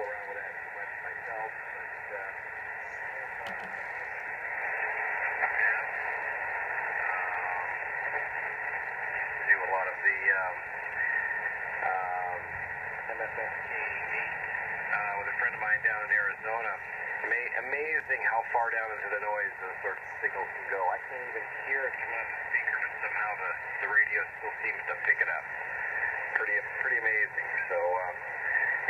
around with that too much myself, but do a lot of the MSFT-8 with a friend of mine down in Arizona. Amazing how far down into the noise those sorts of signals can go. I can't even hear it come out of the speaker, but somehow the radio still seems to pick it up. Pretty amazing. So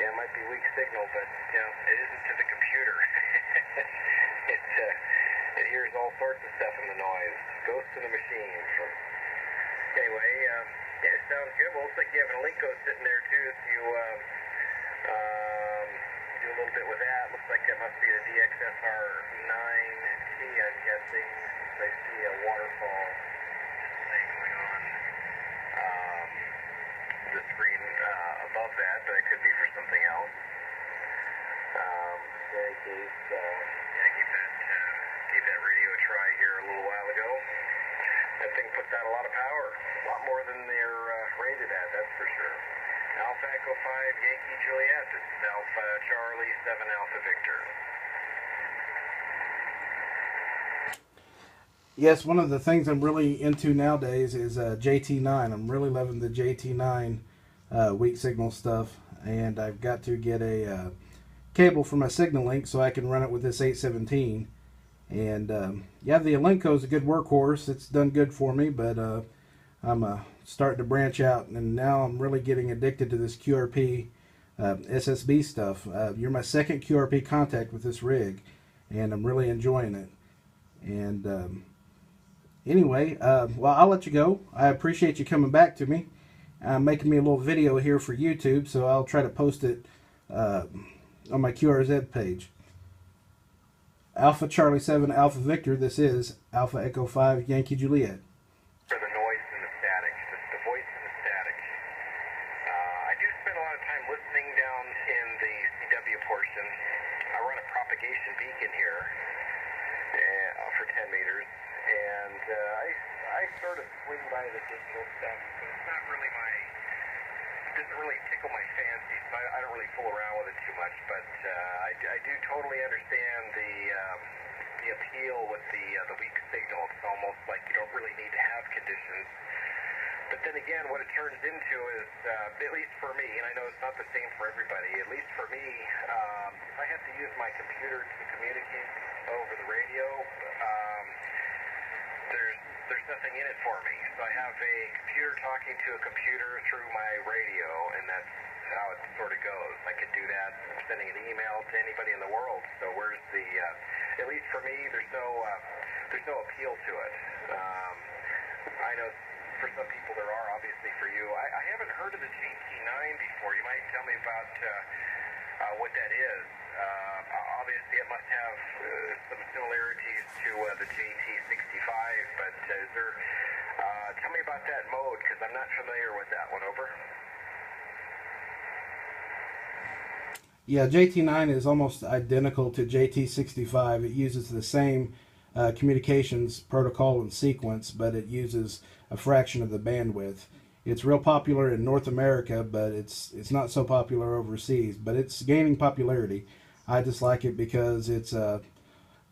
yeah, it might be weak signal, but you know, it isn't to the computer. It hears all sorts of stuff in the noise. Goes to the machine. So, anyway, yeah, it sounds good. Well, looks like you have an Alinco sitting there too. If you do a little bit with that, looks like that must be the DXSR9T, I'm guessing, since I see a waterfall thing going on the screen above that, but it could be for something else. In any case, yeah, I gave that radio a try here a little while ago. That thing puts out a lot of power, a lot more than they're rated at, that's for sure. Alpha Echo 5 Yankee Juliet, this is Alpha Charlie 7 Alpha Victor. Yes, one of the things I'm really into nowadays is JT9. I'm really loving the JT9 weak signal stuff, and I've got to get a cable for my signal link so I can run it with this 817. And yeah, the Alinco is a good workhorse. It's done good for me, but I'm starting to branch out, and now I'm really getting addicted to this QRP SSB stuff. You're my second QRP contact with this rig, and I'm really enjoying it. And anyway, well, I'll let you go. I appreciate you coming back to me. Making me a little video here for YouTube, so I'll try to post it on my QRZ page. Alpha Charlie 7 Alpha Victor, this is Alpha Echo 5 Yankee Juliet. For the noise and the static, the voice and the static. I do spend a lot of time listening down in the CW portion. I run a propagation beacon here for 10 meters, and I sort of swing by the digital stuff, but it's not really it doesn't really tickle my fancy, so I don't really fool around with it too much, but I do totally understand the appeal with the weak signal. It's almost like you don't really need to have conditions. But then again, what it turns into is, at least for me, and I know it's not the same for everybody, at least for me, if I have to use my computer to communicate over the radio, there's nothing in it for me. So I have a computer talking to a computer through my radio, and that's how it sort of goes. I could do that sending an email to anybody in the world. So where's the, at least for me, there's no appeal to it. I know for some people there are, obviously for you. I haven't heard of the JT9 before. You might tell me about what that is. Obviously it must have some similarities to the JT65, but is there, tell me about that mode, because I'm not familiar with that one. Over. Yeah, JT9 is almost identical to JT65. It uses the same communications protocol and sequence, but it uses a fraction of the bandwidth. It's real popular in North America, but it's not so popular overseas. But it's gaining popularity. I just like it because it's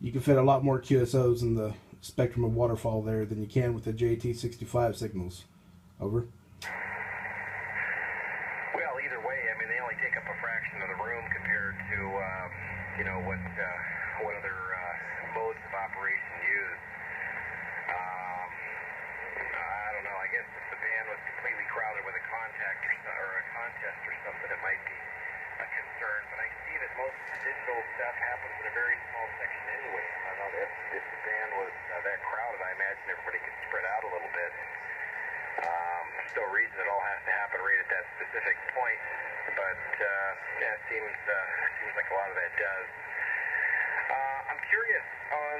you can fit a lot more QSOs in the spectrum of waterfall there than you can with the JT65 signals. Over. Well, either way, I mean, they only take up a fraction of the room compared to you know what other modes of operation use. I don't know. I guess if the band was completely crowded with a contact or a contest or something, it might be a concern. But I see that most of the digital stuff happens in a very small section anyway. I don't know if the band was that crowded. I imagine everybody could spread out a little bit. There's no reason it all has to happen right at that specific point, but yeah, it seems like a lot of that does. I'm curious on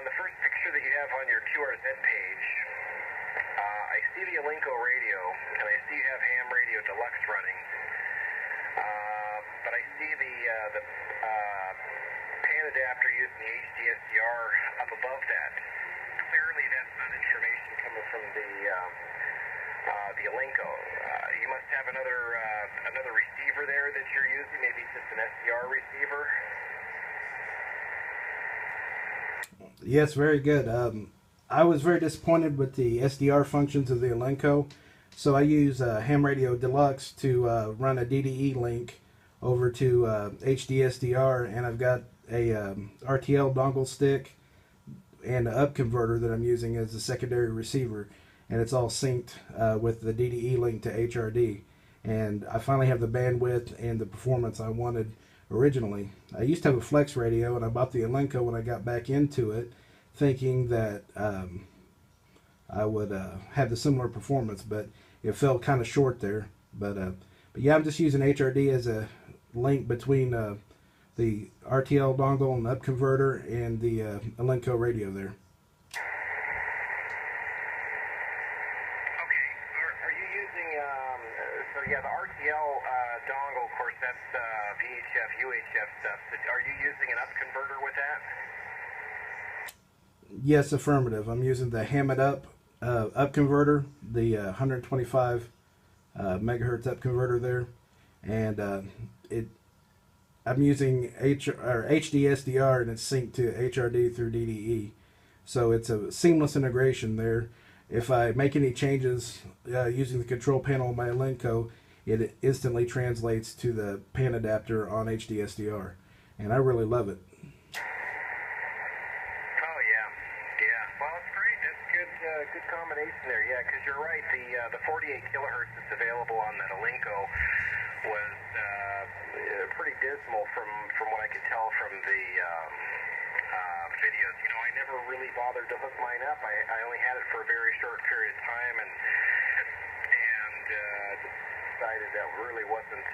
the first picture that you have on your QRZ page. I see the Alinco radio, and I see you have ham radio deluxe running, but I see the pan adapter using the HDSDR up above that. Clearly that's not information coming from the Alinco. You must have another another receiver there that you're using? Maybe just an SDR receiver? Yes, very good. I was very disappointed with the SDR functions of the Elenco, so I use Ham Radio Deluxe to run a DDE link over to HD SDR, and I've got a RTL dongle stick and an up converter that I'm using as a secondary receiver, and it's all synced with the DDE link to HRD, and I finally have the bandwidth and the performance I wanted originally. I used to have a flex radio, and I bought the Elenco when I got back into it, thinking that I would have the similar performance, but it fell kind of short there. But yeah, I'm just using HRD as a link between the RTL dongle and up converter and the Elenco radio there. Okay. Are you using, so yeah, the RTL dongle, of course, that's VHF, UHF stuff. Are you using an up converter with that? Yes, affirmative. I'm using the Ham It Up up converter, the 125 megahertz up converter there, and I'm using HD SDR, and it's synced to HRD through DDE, so it's a seamless integration there. If I make any changes using the control panel on my Elenco, it instantly translates to the pan adapter on HD SDR, and I really love it. Good combination there, yeah, because you're right, the 48 kilohertz that's available on that Elenco was pretty dismal from what I could tell from the videos. You know, I never really bothered to hook mine up. I only had it for a very short period of time, and decided that really wasn't